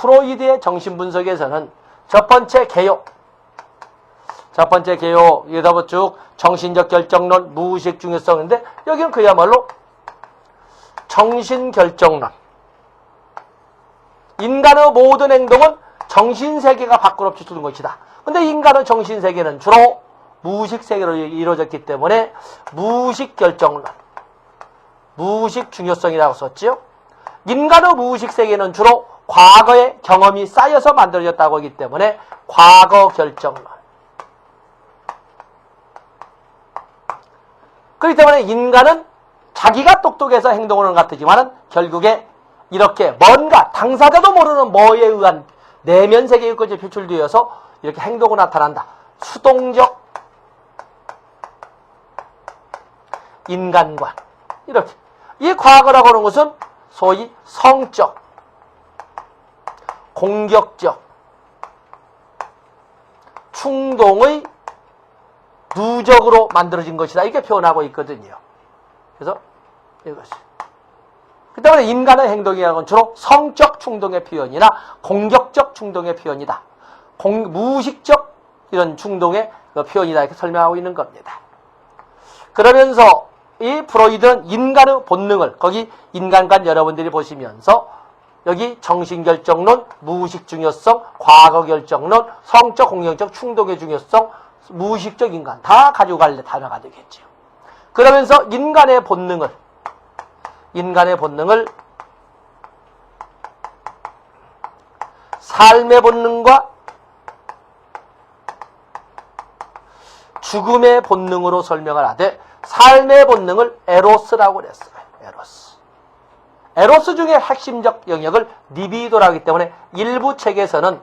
프로이드의 정신분석에서는 첫 번째 개요, 여기다 쭉 정신적 결정론, 무의식 중요성인데 여기는 그야말로 정신결정론. 인간의 모든 행동은 정신세계가 밖으로 비추는 것이다. 근데 인간의 정신세계는 주로 무의식세계로 이루어졌기 때문에 무의식결정론, 무의식 중요성이라고 썼지요. 인간의 무의식세계는 주로 과거의 경험이 쌓여서 만들어졌다고 하기 때문에 과거결정론. 그렇기 때문에 인간은 자기가 똑똑해서 행동을 하는 것 같지만은 결국에 이렇게 뭔가 당사자도 모르는 뭐에 의한 내면 세계의 것이 표출되어서 이렇게 행동으로 나타난다. 수동적 인간관. 이렇게. 이 과거라고 하는 것은 소위 성적, 공격적, 충동의 누적으로 만들어진 것이다. 이렇게 표현하고 있거든요. 그래서 이것이. 그 때문에 인간의 행동이라는 건 주로 성적 충동의 표현이나 공격적 충동의 표현이다. 무의식적 이런 충동의 표현이다. 이렇게 설명하고 있는 겁니다. 그러면서 이 프로이드는 인간의 본능을, 거기 인간관 여러분들이 보시면서 여기 정신결정론, 무의식 중요성, 과거결정론, 성적, 공격적 충동의 중요성, 무의식적 인간 다 가지고 갈 단어가 되겠죠. 그러면서 인간의 본능을 삶의 본능과 죽음의 본능으로 설명을 하되 삶의 본능을 에로스라고 그랬어요. 에로스 중에 핵심적 영역을 리비도라고 하기 때문에 일부 책에서는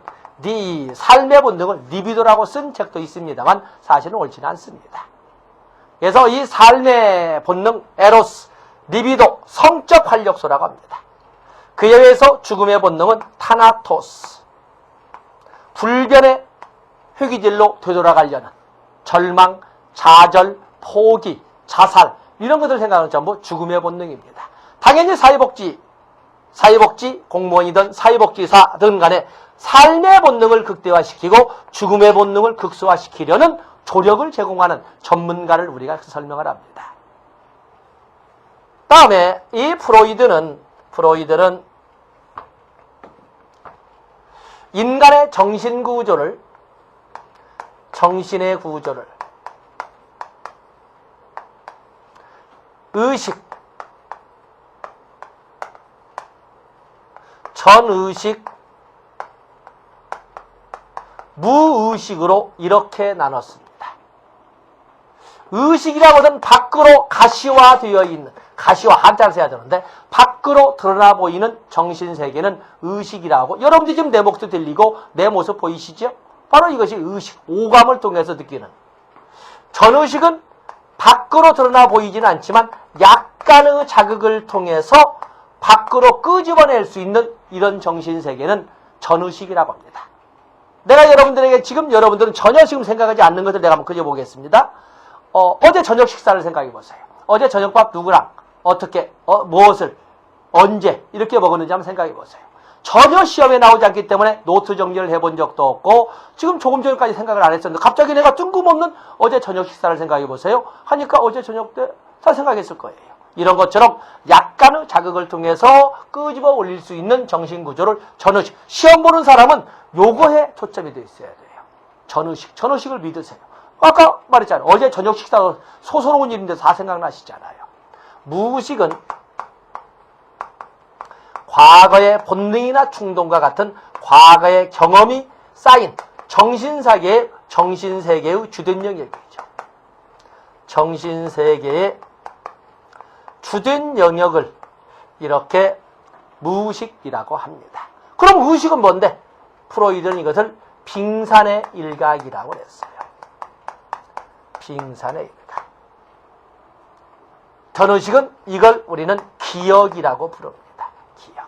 삶의 본능을 리비도라고 쓴 책도 있습니다만 사실은 옳지는 않습니다. 그래서 이 삶의 본능 에로스, 리비도, 성적 활력소라고 합니다. 그에 의해서 죽음의 본능은 타나토스, 불변의 회귀질로 되돌아가려는 절망, 좌절, 포기, 자살 이런 것들 생각하는 전부 죽음의 본능입니다. 당연히 사회복지 공무원이든 사회복지사든 간에 삶의 본능을 극대화시키고 죽음의 본능을 극소화시키려는 조력을 제공하는 전문가를 우리가 설명을 합니다. 다음에 이 프로이드는 인간의 정신의 구조를 의식, 전의식, 무의식으로 이렇게 나눴습니다. 의식이라고 하는 밖으로 가시화되어 있는, 가시화 한자를 써야 되는데 밖으로 드러나 보이는 정신세계는 의식이라고. 여러분들이 지금 내 목소리 들리고 내 모습 보이시죠? 바로 이것이 의식, 오감을 통해서 느끼는. 전의식은 밖으로 드러나 보이지는 않지만 약간의 자극을 통해서 밖으로 끄집어낼 수 있는 이런 정신세계는 전의식이라고 합니다. 내가 여러분들에게 지금 여러분들은 전혀 지금 생각하지 않는 것을 내가 한번 그려보겠습니다. 어제 저녁 식사를 생각해 보세요. 어제 저녁밥 누구랑 어떻게 무엇을 언제 이렇게 먹었는지 한번 생각해 보세요. 전혀 시험에 나오지 않기 때문에 노트 정리를 해본 적도 없고 지금 조금 전까지 생각을 안 했었는데 갑자기 내가 뜬금없는 어제 저녁 식사를 생각해 보세요 하니까 어제 저녁 때 다 생각했을 거예요. 이런 것처럼 약간의 자극을 통해서 끄집어 올릴 수 있는 정신구조를 전의식. 시험 보는 사람은 요거에 초점이 되어 있어야 돼요. 전의식을 믿으세요. 아까 말했잖아요. 어제 저녁 식사가 소소로운 일인데 다 생각나시잖아요. 무의식은 과거의 본능이나 충동과 같은 과거의 경험이 쌓인 정신세계의 주된 영역이죠. 정신세계의 주된 영역을 이렇게 무의식이라고 합니다. 그럼 의식은 뭔데? 프로이드는 이것을 빙산의 일각이라고 했어요. 빙산의 일각. 전의식은 이걸 우리는 기억이라고 부릅니다. 기억.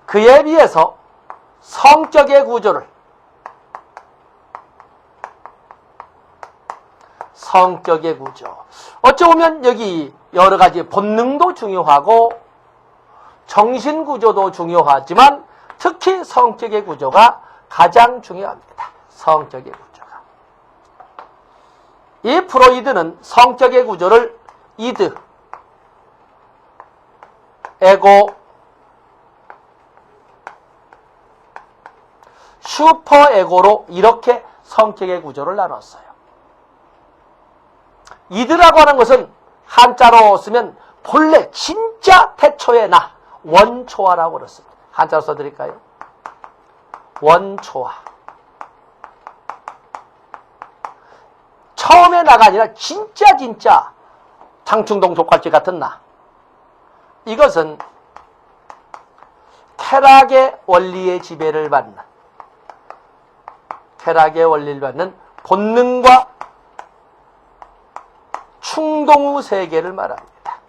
그에 비해서 성격의 구조를 성격의 구조. 어찌 보면 여기 여러 가지 본능도 중요하고 정신구조도 중요하지만 특히 성격의 구조가 가장 중요합니다. 성격의 구조가. 이 프로이드는 성격의 구조를 이드, 에고, 슈퍼에고로 이렇게 성격의 구조를 나눴어요. 이드라고 하는 것은 한자로 쓰면 본래 진짜 태초의 나, 원초아라고 그랬습니다. 한자로 써드릴까요? 원초아. 처음에 나가 아니라 진짜 장충동 족발집 같은 나. 이것은 쾌락의 원리의 지배를 받는, 쾌락의 원리를 받는 본능과 충동의 세계를 말합니다.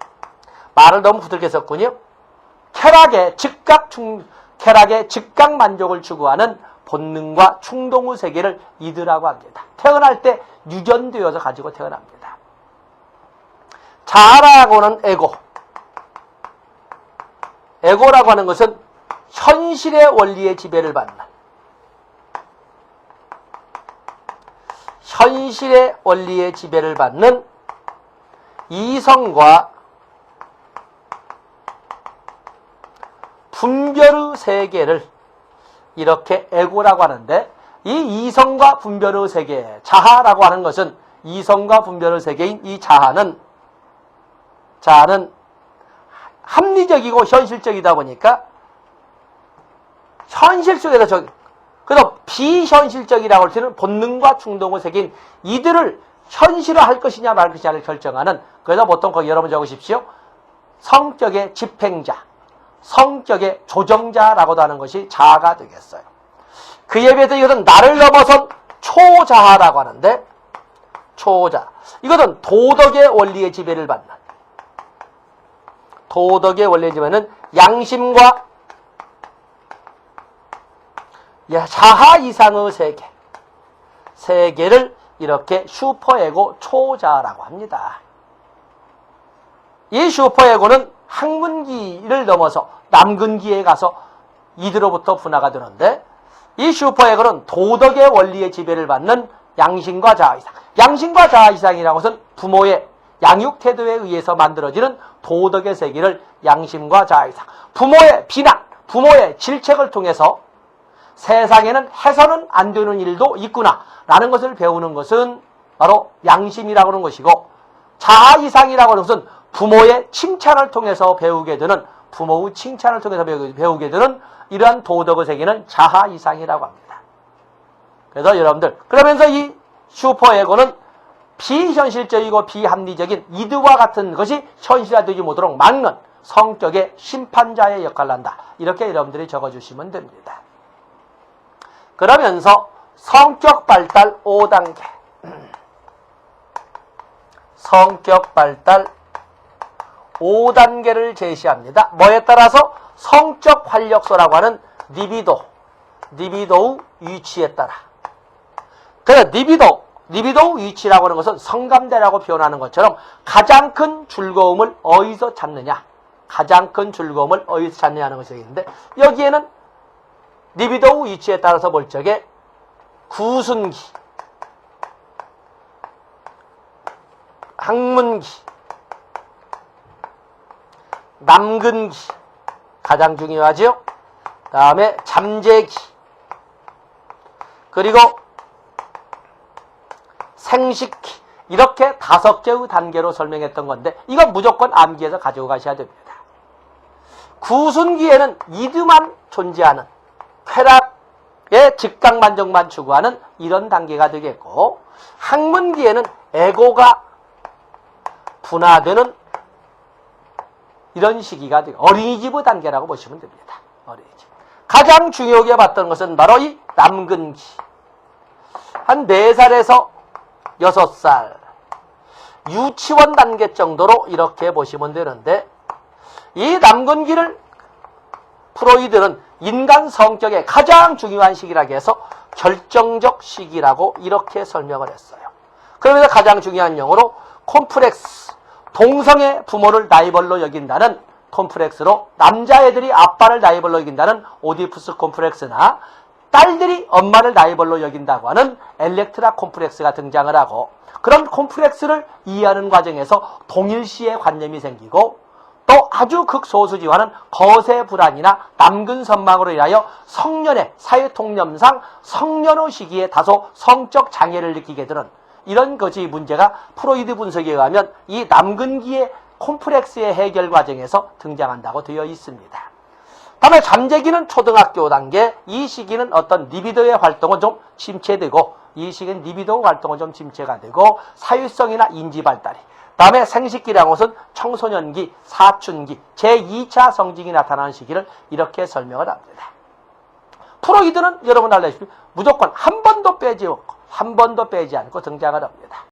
말을 너무 부드럽게 썼군요. 쾌락의 즉각 만족을 추구하는 본능과 충동의 세계를 이드라고 합니다. 태어날 때 유전되어서 가지고 태어납니다. 자아라고는 에고. 에고라고 하는 것은 현실의 원리의 지배를 받는, 현실의 원리의 지배를 받는 이성과 분별의 세계를 이렇게 에고라고 하는데, 이 이성과 분별의 세계, 자아라고 하는 것은 이성과 분별의 세계인 이 자아는 합리적이고 현실적이다 보니까 현실 속에서 그래서 비현실적이라고 할 때는 본능과 충동의 세계인 이들을 현실화할 것이냐 말 것이냐를 결정하는, 그래서 보통 거기 여러분 적으십시오. 성격의 집행자, 성격의 조정자라고도 하는 것이 자아가 되겠어요. 그에 비해서 이것은 나를 넘어선 초자아라고 하는데, 초자. 이것은 도덕의 원리의 지배를 받는, 도덕의 원리의 지배는 양심과 자아 이상의 세계를 이렇게 슈퍼에고 초자라고 합니다. 이 슈퍼에고는 학문기를 넘어서 남근기에 가서 이들로부터 분화가 되는데, 이 슈퍼에고는 도덕의 원리의 지배를 받는 양심과 자아 이상. 양심과 자아 이상이라는 것은 부모의 양육 태도에 의해서 만들어지는 도덕의 세계를 양심과 자아 이상. 부모의 비난, 부모의 질책을 통해서 세상에는 해서는 안 되는 일도 있구나 라는 것을 배우는 것은 바로 양심이라고 하는 것이고, 자아 이상이라고 하는 것은 부모의 칭찬을 통해서 배우게 되는, 부모의 칭찬을 통해서 배우게 되는 이러한 도덕의 세계는 자아 이상이라고 합니다. 그래서 여러분들, 그러면서 이 슈퍼에고는 비현실적이고 비합리적인 이드와 같은 것이 현실화되지 못하도록 막는 성격의 심판자의 역할을 한다. 이렇게 여러분들이 적어주시면 됩니다. 그러면서 성격 발달 5단계. 성격 발달 5단계를 제시합니다. 뭐에 따라서? 성적 활력소라고 하는 리비도의 위치에 따라. 그래서 리비도의 위치라고 하는 것은 성감대라고 표현하는 것처럼 가장 큰 즐거움을 어디서 찾느냐, 가장 큰 즐거움을 어디서 찾느냐 하는 것이 있는데, 여기에는 리비도의 위치에 따라서 볼 적에 구순기, 학문기, 남근기 가장 중요하죠. 다음에 잠재기, 그리고 생식기, 이렇게 5개의 단계로 설명했던 건데, 이건 무조건 암기해서 가지고 가셔야 됩니다. 구순기에는 이드만 존재하는, 쾌락의 즉각만족만 추구하는 이런 단계가 되겠고, 학문기에는 에고가 분화되는 이런 시기가 되고, 어린이집의 단계라고 보시면 됩니다. 어린이집. 가장 중요하게 봤던 것은 바로 이 남근기. 한 4살에서 6살, 유치원 단계 정도로 이렇게 보시면 되는데, 이 남근기를 프로이드는 인간 성격의 가장 중요한 시기라고 해서 결정적 시기라고 이렇게 설명을 했어요. 그러면서 가장 중요한 용어로 콤플렉스, 동성의 부모를 라이벌로 여긴다는 콤플렉스로 남자애들이 아빠를 라이벌로 여긴다는 오디푸스 콤플렉스나 딸들이 엄마를 라이벌로 여긴다고 하는 엘렉트라 콤플렉스가 등장을 하고 그런 콤플렉스를 이해하는 과정에서 동일시의 관념이 생기고 또 아주 극소수지와는 거세 불안이나 남근 선망으로 인하여 성년의 사회통념상 성년의 시기에 다소 성적 장애를 느끼게 되는 이런 것이 문제가 프로이드 분석에 의하면 이 남근기의 콤플렉스의 해결 과정에서 등장한다고 되어 있습니다. 다음에 잠재기는 초등학교 단계, 이 시기는 어떤 리비도의 활동은 좀 침체되고 이 시기는 리비도 활동은 좀 침체가 되고 사유성이나 인지 발달이 다음에 생식기라는 것은 청소년기, 사춘기, 제2차 성징이 나타나는 시기를 이렇게 설명을 합니다. 프로이드는 여러분 알다시피 무조건 한 번도 빼지 않고 등장을 합니다.